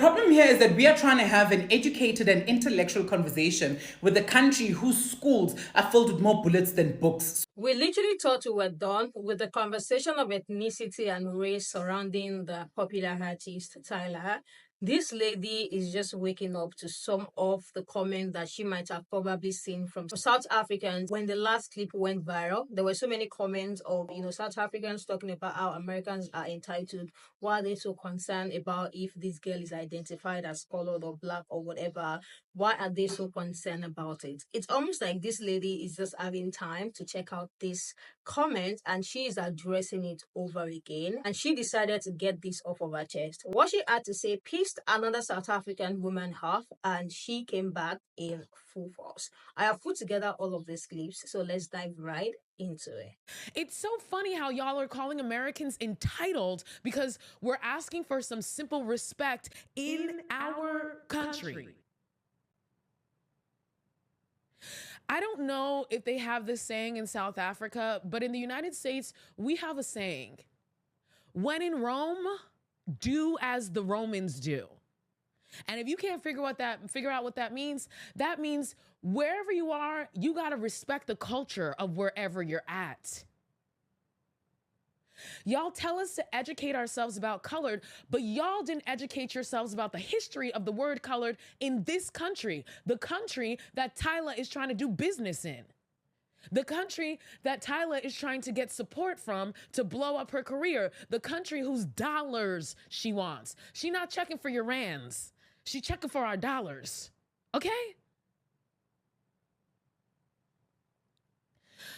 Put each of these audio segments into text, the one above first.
The problem here is that we are trying to have an educated and intellectual conversation with a country whose schools are filled with more bullets than books. We literally thought we were done with the conversation of ethnicity and race surrounding the popular artist Tyla. This lady is just waking up to some of the comments that she might have probably seen from South Africans when the last clip went viral. There were so many comments of, South Africans talking about how Americans are entitled. Why are they so concerned about if this girl is identified as colored or black or whatever? Why are they so concerned about it? It's almost like this lady is just having time to check out this comment and she is addressing it over again. And she decided to get this off of her chest. What she had to say pissed another South African woman off, and she came back in full force. I have put together all of these clips, so let's dive right into it. It's so funny how y'all are calling Americans entitled because we're asking for some simple respect in our country. I don't know if they have this saying in South Africa, but in the United States, we have a saying. When in Rome, do as the Romans do. And if you can't figure out what that means wherever you are, you got to respect the culture of wherever you're at. Y'all tell us to educate ourselves about colored, but y'all didn't educate yourselves about the history of the word colored in this country, the country that Tyla is trying to do business in. The country that Tyla is trying to get support from to blow up her career. The country whose dollars she wants. She's not checking for your rands. She's checking for our dollars. Okay?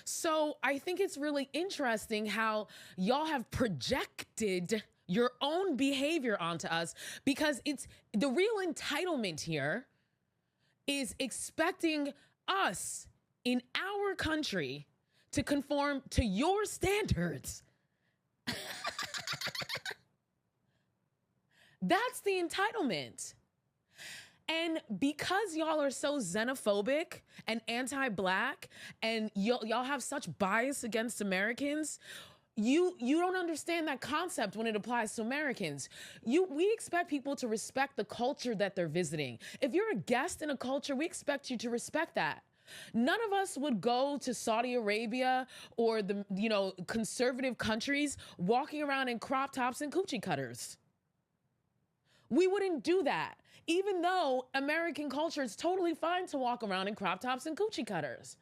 So I think it's really interesting how y'all have projected your own behavior onto us, because it's the real entitlement here is expecting us in our country to conform to your standards. That's the entitlement. And because y'all are so xenophobic and anti-Black and y'all have such bias against Americans, you don't understand that concept when it applies to Americans. We expect people to respect the culture that they're visiting. If you're a guest in a culture, we expect you to respect that. None of us would go to Saudi Arabia or the conservative countries walking around in crop tops and coochie cutters. We wouldn't do that, even though American culture is totally fine to walk around in crop tops and coochie cutters.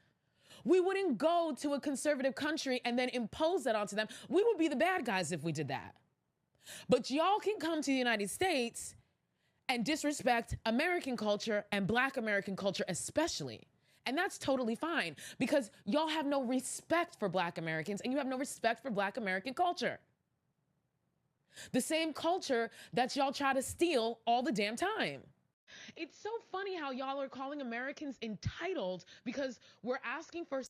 We wouldn't go to a conservative country and then impose that onto them. We would be the bad guys if we did that. But y'all can come to the United States and disrespect American culture and Black American culture especially. And that's totally fine because y'all have no respect for Black Americans and you have no respect for Black American culture. The same culture that y'all try to steal all the damn time. It's so funny how y'all are calling Americans entitled because we're asking for...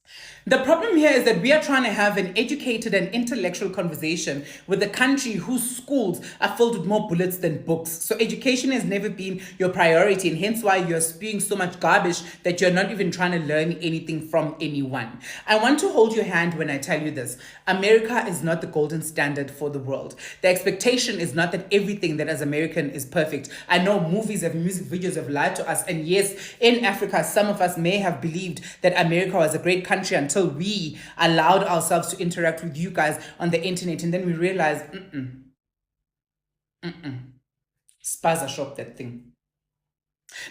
The problem here is that we are trying to have an educated and intellectual conversation with a country whose schools are filled with more bullets than books. So education has never been your priority, and hence why you're spewing so much garbage that you're not even trying to learn anything from anyone. I want to hold your hand when I tell you this. America is not the golden standard for the world. The expectation is not that everything that is American is perfect. I know movies and music videos have lied to us, and yes, in Africa some of us may have believed that America was a great country until we allowed ourselves to interact with you guys on the internet, and then we realized spaza shop that thing.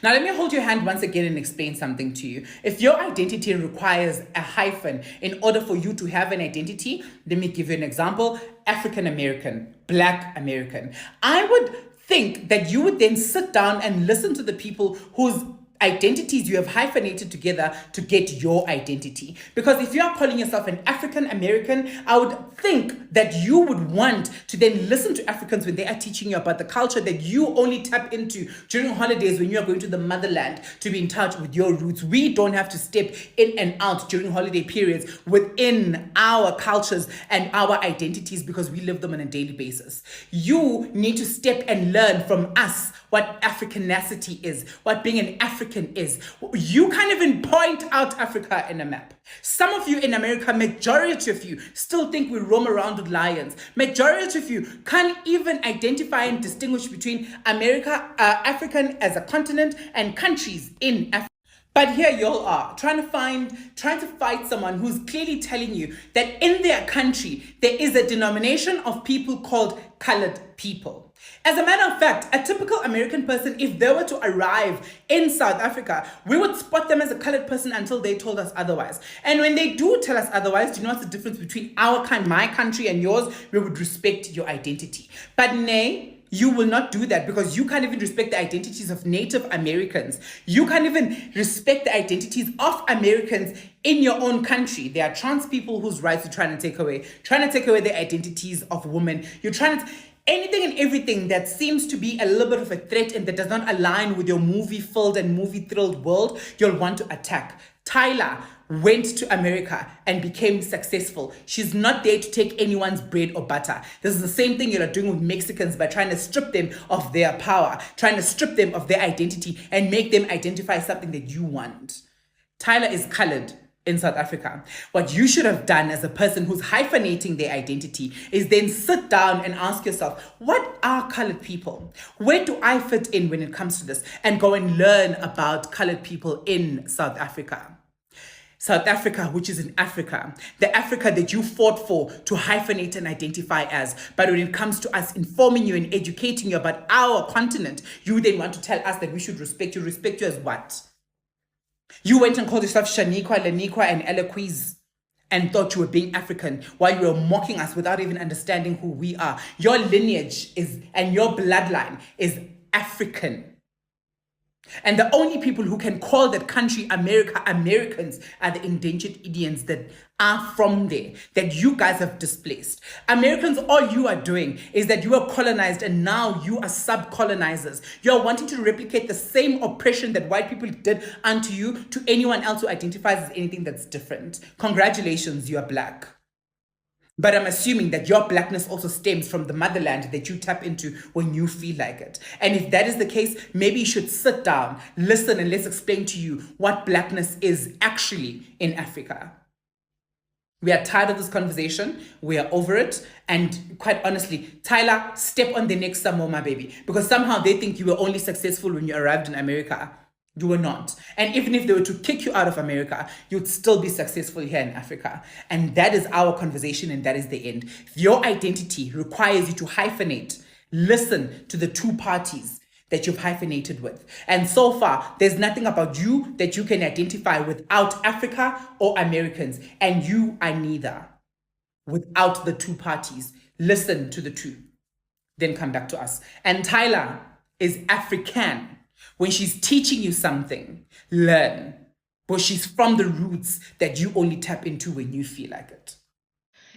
Now let me hold your hand once again and explain something to you. If your identity requires a hyphen in order for you to have an identity, let me give you an example. African American, Black American. I would think that you would then sit down and listen to the people whose identities you have hyphenated together to get your identity. Because if you are calling yourself an African American, I would think that you would want to then listen to Africans when they are teaching you about the culture that you only tap into during holidays when you are going to the motherland to be in touch with your roots. We don't have to step in and out during holiday periods within our cultures and our identities because we live them on a daily basis. You need to step and learn from us what Africanacity is, what being an African African is. You can't even point out Africa in a map. Some of you in America, majority of you, still think we roam around with lions. Majority of you can't even identify and distinguish between America, African as a continent, and countries in Africa. But here y'all are, trying to fight someone who's clearly telling you that in their country, there is a denomination of people called colored people. As a matter of fact, a typical American person, if they were to arrive in South Africa, we would spot them as a colored person until they told us otherwise. And when they do tell us otherwise, do you know what's the difference between my country and yours? We would respect your identity. But nay, you will not do that because you can't even respect the identities of Native Americans. You can't even respect the identities of Americans in your own country. There are trans people whose rights you're trying to take away the identities of women. You're trying to anything and everything that seems to be a little bit of a threat and that does not align with your movie-filled and movie-thrilled world, you'll want to attack. Tyla went to America and became successful. She's not there to take anyone's bread or butter. This is the same thing you're doing with Mexicans by trying to strip them of their power, trying to strip them of their identity and make them identify something that you want. Tyla is colored in South Africa. What you should have done as a person who's hyphenating their identity is then sit down and ask yourself, what are colored people? Where do I fit in when it comes to this? And go and learn about colored people in South Africa. South Africa, which is in Africa, the Africa that you fought for to hyphenate and identify as. But when it comes to us informing you and educating you about our continent, you then want to tell us that we should respect you. Respect you as what? You went and called yourself Shaniqua, Laniqua, and Eloise and thought you were being African while you were mocking us without even understanding who we are. Your lineage is and your bloodline is African. And the only people who can call that country America Americans are the endangered Indians that are from there, that you guys have displaced. Americans, all you are doing is that you are colonized and now you are sub-colonizers. You are wanting to replicate the same oppression that white people did unto you to anyone else who identifies as anything that's different. Congratulations, you are black. But I'm assuming that your blackness also stems from the motherland that you tap into when you feel like it. And if that is the case, maybe you should sit down, listen, and let's explain to you what blackness is actually in Africa. We are tired of this conversation. We are over it. And quite honestly, Tyla, step on the next some more, my baby. Because somehow they think you were only successful when you arrived in America. You were not. And even if they were to kick you out of America, you'd still be successful here in Africa. And that is our conversation, and that is the end. If your identity requires you to hyphenate, listen to the two parties that you've hyphenated with. And so far, there's nothing about you that you can identify without Africa or Americans. And you are neither. Without the two parties, listen to the two. Then come back to us. And Tyla is African. When she's teaching you something, learn. But she's from the roots that you only tap into when you feel like it.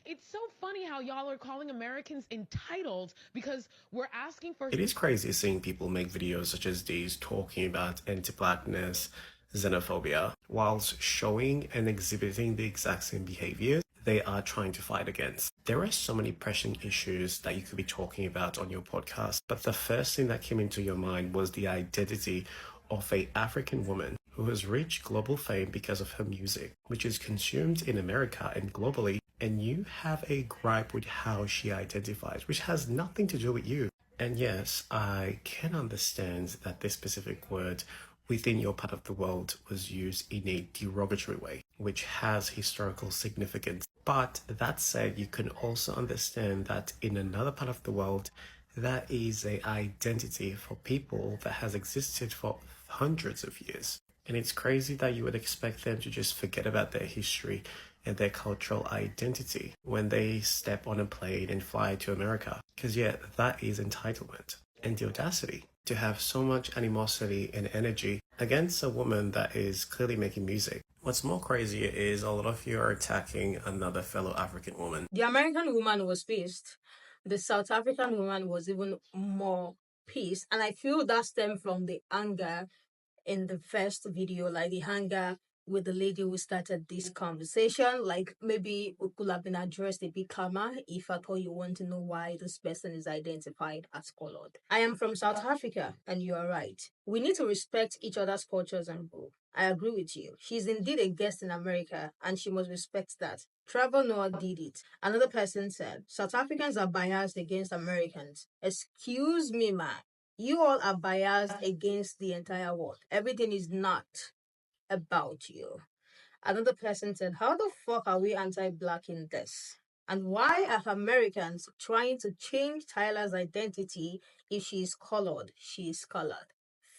It's so funny how y'all are calling Americans entitled because we're asking for... It is crazy seeing people make videos such as these talking about anti-blackness, xenophobia, whilst showing and exhibiting the exact same behaviors they are trying to fight against. There are so many pressing issues that you could be talking about on your podcast, but the first thing that came into your mind was the identity of an African woman who has reached global fame because of her music, which is consumed in America and globally, and you have a gripe with how she identifies, which has nothing to do with you. And yes, I can understand that this specific word within your part of the world was used in a derogatory way, which has historical significance. But that said, you can also understand that in another part of the world, that is an identity for people that has existed for hundreds of years. And it's crazy that you would expect them to just forget about their history and their cultural identity when they step on a plane and fly to America. Because yeah, that is entitlement. And the audacity to have so much animosity and energy against a woman that is clearly making music. What's more crazy is a lot of you are attacking another fellow African woman. The American woman was pissed. The South African woman was even more pissed. And I feel that stemmed from the anger in the first video, like the anger with the lady who started this conversation. Like, maybe it could have been addressed a bit calmer if at all you want to know why this person is identified as colored. I am from South Africa, and you are right. We need to respect each other's cultures and rules. I agree with you. She's indeed a guest in America, and she must respect that. Trevor Noah did it. Another person said, South Africans are biased against Americans. Excuse me, man. You all are biased against the entire world. Everything is not about you. Another person said, how the fuck are we anti-black in this? And why are Americans trying to change Tyla's identity if she is colored? She is colored.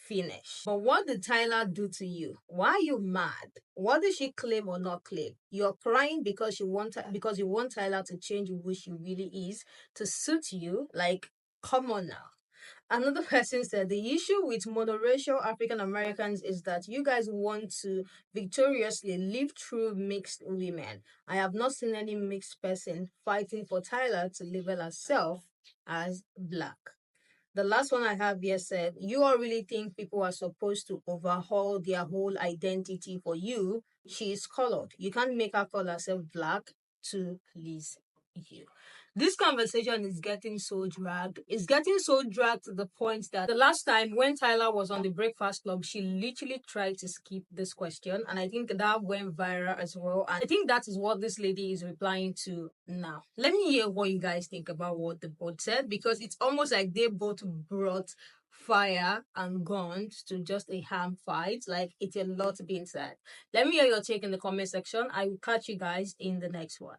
Finish. But what did Tyla do to you? Why are you mad? What did she claim or not claim? You're crying because you want Tyla to change who she really is to suit you. Like, come on now. Another person said the issue with monoracial African Americans is that you guys want to victoriously live through mixed women. I have not seen any mixed person fighting for Tyla to label herself as black. The last one I have here said, you all really think people are supposed to overhaul their whole identity for you? She is colored. You can't make her call herself black to please you. This conversation is getting so dragged. It's getting so dragged to the point that the last time when Tyla was on the Breakfast Club, she literally tried to skip this question. And I think that went viral as well. And I think that is what this lady is replying to now. Let me hear what you guys think about what the both said, because it's almost like they both brought fire and guns to just a ham fight. Like, it's a lot being said. Let me hear your take in the comment section. I will catch you guys in the next one.